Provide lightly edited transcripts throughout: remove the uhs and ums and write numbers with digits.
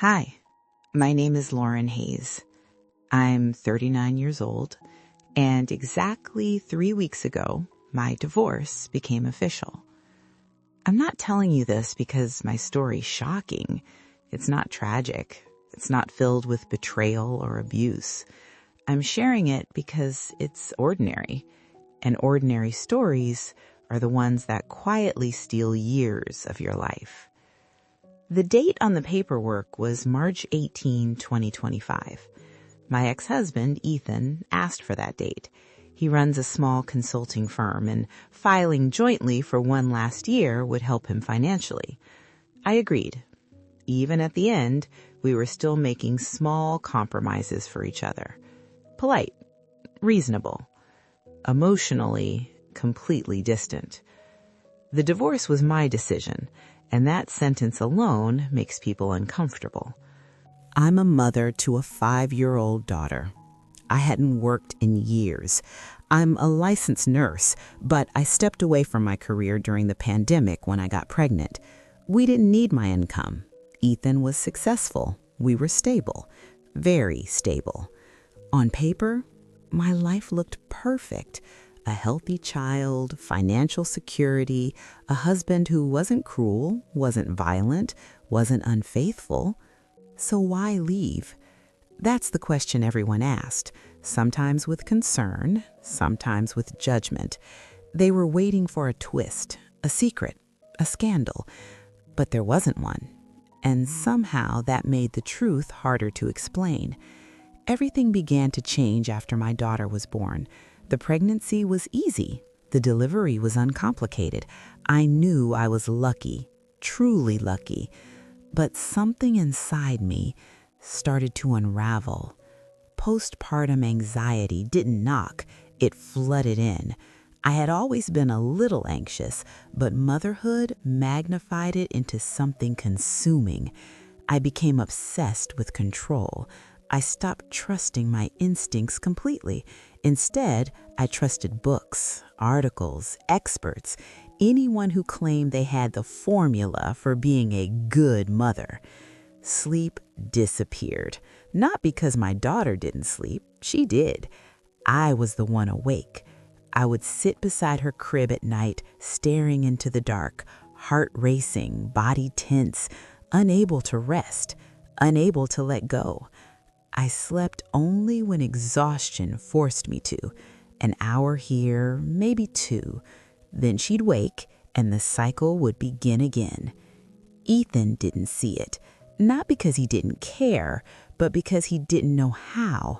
Hi, my name is Lauren Hayes. I'm 39 years old, and exactly 3 weeks ago, my divorce became official. I'm not telling you this because my story's shocking. It's not tragic. It's not filled with betrayal or abuse. I'm sharing it because it's ordinary, and ordinary stories are the ones that quietly steal years of your life. The date on the paperwork was March 18, 2025. My ex-husband, Ethan, asked for that date. He runs a small consulting firm, and filing jointly for one last year would help him financially. I agreed. Even at the end, we were still making small compromises for each other. Polite, reasonable, emotionally, completely distant. The divorce was my decision, and that sentence alone makes people uncomfortable. I'm a mother to a 5-year-old daughter. I hadn't worked in years. I'm a licensed nurse, but I stepped away from my career during the pandemic when I got pregnant. We didn't need my income. Ethan was successful. We were stable, very stable. On paper, my life looked perfect. A healthy child, financial security, a husband who wasn't cruel, wasn't violent, wasn't unfaithful. So why leave? That's the question everyone asked, sometimes with concern, sometimes with judgment. They were waiting for a twist, a secret, a scandal, but there wasn't one. And somehow that made the truth harder to explain. Everything began to change after my daughter was born. The pregnancy was easy. The delivery was uncomplicated. I knew I was lucky, truly lucky. But something inside me started to unravel. Postpartum anxiety didn't knock, it flooded in. I had always been a little anxious, but motherhood magnified it into something consuming. I became obsessed with control. I stopped trusting my instincts completely. Instead, I trusted books, articles, experts, anyone who claimed they had the formula for being a good mother. Sleep disappeared. Not because my daughter didn't sleep, she did. I was the one awake. I would sit beside her crib at night, staring into the dark, heart racing, body tense, unable to rest, unable to let go. I slept only when exhaustion forced me to. An hour here, maybe 2. Then she'd wake, and the cycle would begin again. Ethan didn't see it, not because he didn't care, but because he didn't know how.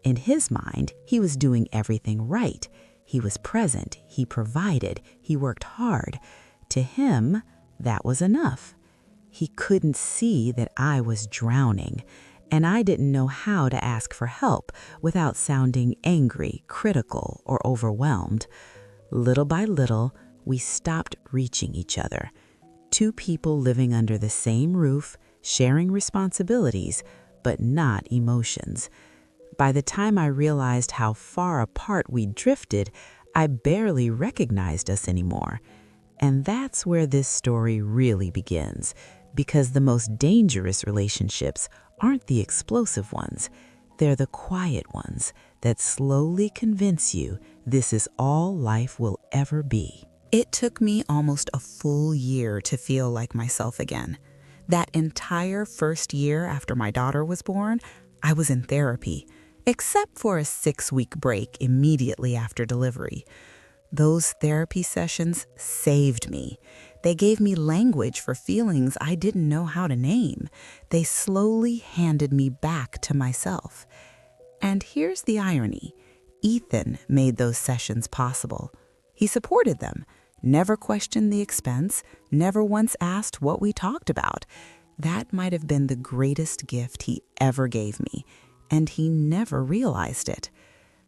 In his mind, he was doing everything right. He was present, he provided, he worked hard. To him, that was enough. He couldn't see that I was drowning, and I didn't know how to ask for help without sounding angry, critical, or overwhelmed. Little by little, we stopped reaching each other. 2 people living under the same roof, sharing responsibilities, but not emotions. By the time I realized how far apart we'd drifted, I barely recognized us anymore. And that's where this story really begins, because the most dangerous relationships aren't the explosive ones. They're the quiet ones that slowly convince you this is all life will ever be. It took me almost a full year to feel like myself again. That entire first year after my daughter was born, I was in therapy, except for a 6-week break immediately after delivery. Those therapy sessions saved me. They gave me language for feelings I didn't know how to name. They slowly handed me back to myself. And here's the irony. Ethan made those sessions possible. He supported them, never questioned the expense, never once asked what we talked about. That might have been the greatest gift he ever gave me, and he never realized it.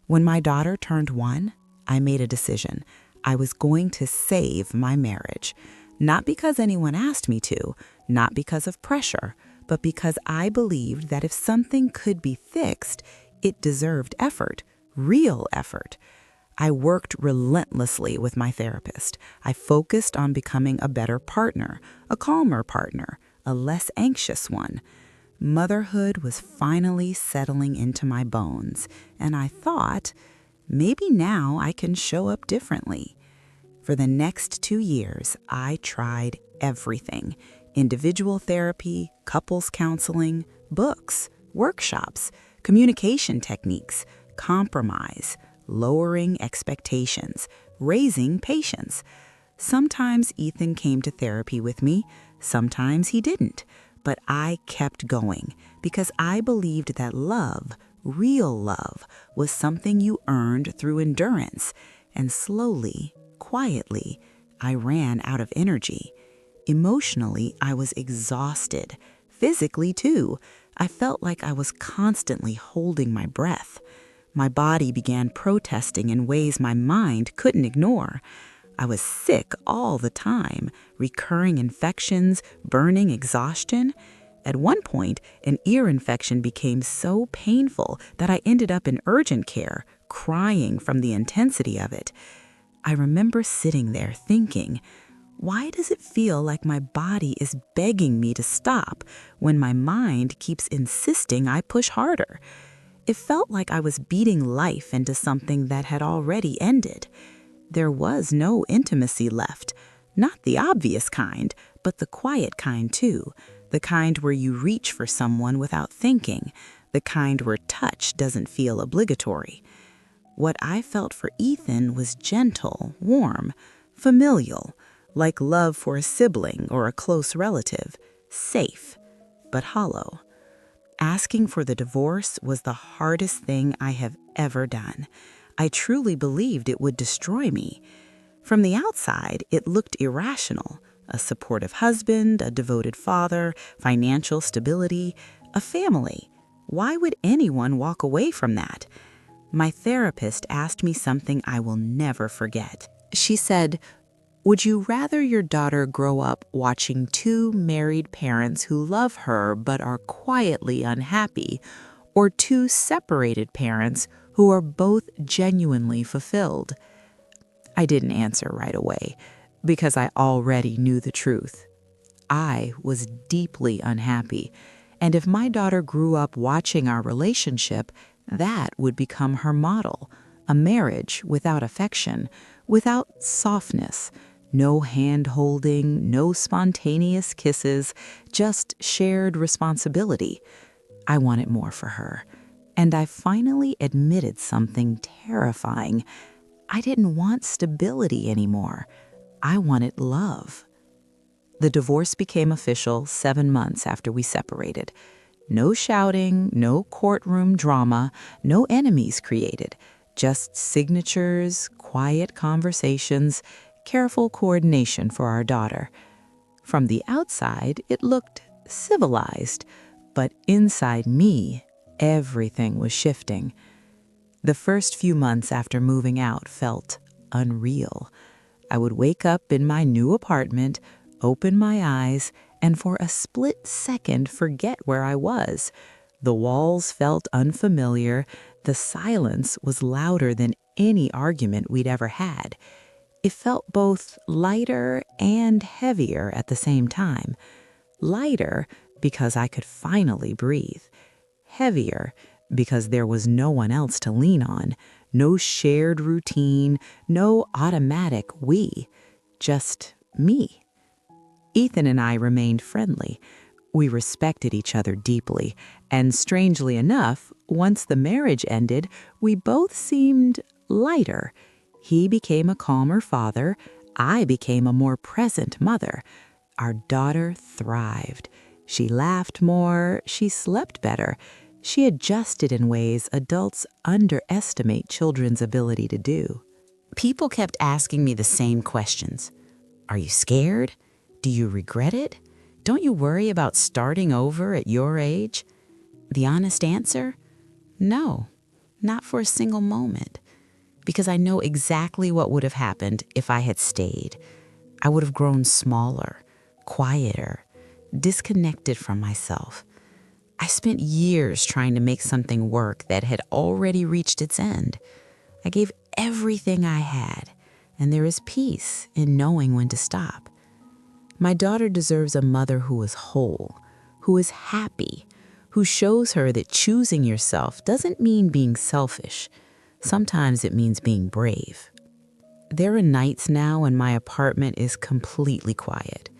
When my daughter turned 1, I made a decision. I was going to save my marriage. Not because anyone asked me to, not because of pressure, but because I believed that if something could be fixed, it deserved effort, real effort. I worked relentlessly with my therapist. I focused on becoming a better partner, a calmer partner, a less anxious one. Motherhood was finally settling into my bones, and I thought, maybe now I can show up differently. For the next 2 years, I tried everything: individual therapy, couples counseling, books, workshops, communication techniques, compromise, lowering expectations, raising patience. Sometimes Ethan came to therapy with me, sometimes he didn't, but I kept going because I believed that love, real love, was something you earned through endurance. And slowly, quietly, I ran out of energy. Emotionally, I was exhausted. Physically, too. I felt like I was constantly holding my breath. My body began protesting in ways my mind couldn't ignore. I was sick all the time, recurring infections, burning exhaustion. At one point, an ear infection became so painful that I ended up in urgent care, crying from the intensity of it. I remember sitting there thinking, why does it feel like my body is begging me to stop when my mind keeps insisting I push harder? It felt like I was beating life into something that had already ended. There was no intimacy left, not the obvious kind, but the quiet kind too, the kind where you reach for someone without thinking, the kind where touch doesn't feel obligatory. What I felt for Ethan was gentle, warm, familial, like love for a sibling or a close relative, safe, but hollow. Asking for the divorce was the hardest thing I have ever done. I truly believed it would destroy me. From the outside, it looked irrational. A supportive husband, a devoted father, financial stability, a family. Why would anyone walk away from that? My therapist asked me something I will never forget. She said, "Would you rather your daughter grow up watching two married parents who love her but are quietly unhappy, or two separated parents who are both genuinely fulfilled?" I didn't answer right away because I already knew the truth. I was deeply unhappy, and if my daughter grew up watching our relationship, that would become her model, a marriage without affection, without softness, no hand-holding, no spontaneous kisses, just shared responsibility. I wanted more for her, and I finally admitted something terrifying. I didn't want stability anymore. I wanted love. The divorce became official 7 months after we separated. No shouting, no courtroom drama, no enemies created, just signatures, quiet conversations, careful coordination for our daughter. From the outside, it looked civilized, but inside me, everything was shifting. The first few months after moving out felt unreal. I would wake up in my new apartment, open my eyes, and for a split second forget where I was. The walls felt unfamiliar. The silence was louder than any argument we'd ever had. It felt both lighter and heavier at the same time. Lighter because I could finally breathe. Heavier because there was no one else to lean on, no shared routine, no automatic we, just me. Ethan and I remained friendly. We respected each other deeply, and strangely enough, once the marriage ended, we both seemed lighter. He became a calmer father, I became a more present mother. Our daughter thrived. She laughed more, she slept better. She adjusted in ways adults underestimate children's ability to do. People kept asking me the same questions. Are you scared? Do you regret it? Don't you worry about starting over at your age? The honest answer? No, not for a single moment. Because I know exactly what would have happened if I had stayed. I would have grown smaller, quieter, disconnected from myself. I spent years trying to make something work that had already reached its end. I gave everything I had, and there is peace in knowing when to stop. My daughter deserves a mother who is whole, who is happy, who shows her that choosing yourself doesn't mean being selfish. Sometimes it means being brave. There are nights now when my apartment is completely quiet.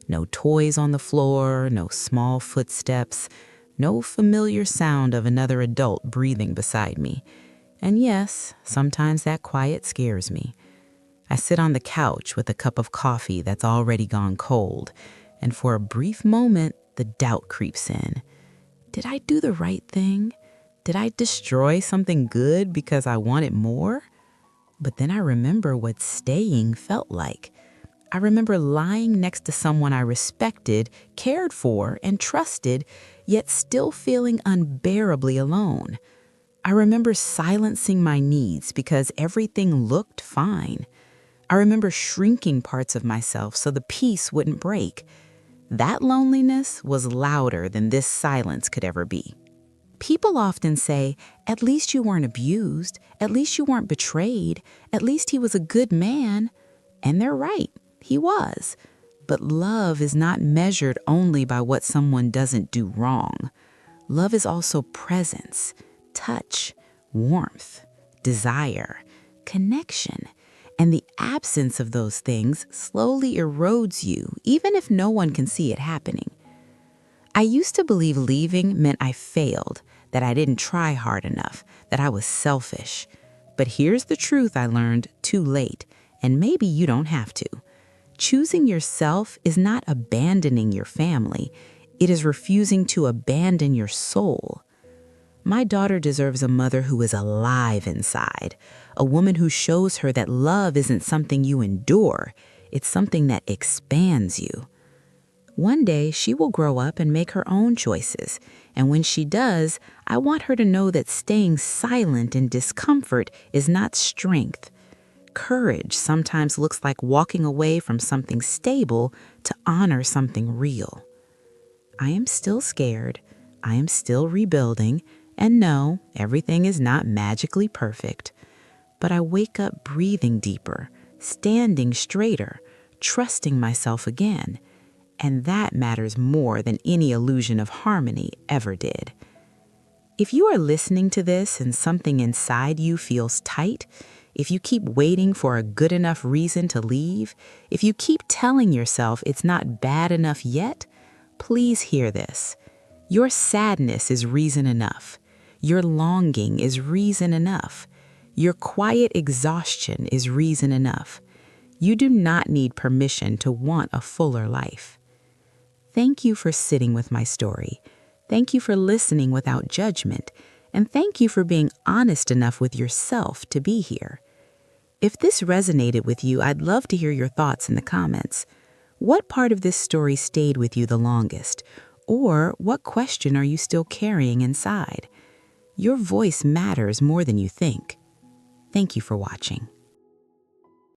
No toys on the floor, no small footsteps, no familiar sound of another adult breathing beside me. And yes, sometimes that quiet scares me. I sit on the couch with a cup of coffee that's already gone cold, and for a brief moment, the doubt creeps in. Did I do the right thing? Did I destroy something good because I wanted more? But then I remember what staying felt like. I remember lying next to someone I respected, cared for, and trusted, yet still feeling unbearably alone. I remember silencing my needs because everything looked fine. I remember shrinking parts of myself so the peace wouldn't break. That loneliness was louder than this silence could ever be. People often say, at least you weren't abused, at least you weren't betrayed, at least he was a good man. And they're right, he was. But love is not measured only by what someone doesn't do wrong. Love is also presence, touch, warmth, desire, connection. And the absence of those things slowly erodes you, even if no one can see it happening. I used to believe leaving meant I failed, that I didn't try hard enough, that I was selfish. But here's the truth I learned too late, and maybe you don't have to. Choosing yourself is not abandoning your family. It is refusing to abandon your soul. My daughter deserves a mother who is alive inside, a woman who shows her that love isn't something you endure, it's something that expands you. One day, she will grow up and make her own choices, and when she does, I want her to know that staying silent in discomfort is not strength. Courage sometimes looks like walking away from something stable to honor something real. I am still scared, I am still rebuilding, and no, everything is not magically perfect. But I wake up breathing deeper, standing straighter, trusting myself again. And that matters more than any illusion of harmony ever did. If you are listening to this and something inside you feels tight, if you keep waiting for a good enough reason to leave, if you keep telling yourself it's not bad enough yet, please hear this. Your sadness is reason enough. Your longing is reason enough. Your quiet exhaustion is reason enough. You do not need permission to want a fuller life. Thank you for sitting with my story. Thank you for listening without judgment. And thank you for being honest enough with yourself to be here. If this resonated with you, I'd love to hear your thoughts in the comments. What part of this story stayed with you the longest? Or what question are you still carrying inside? Your voice matters more than you think. Thank you for watching.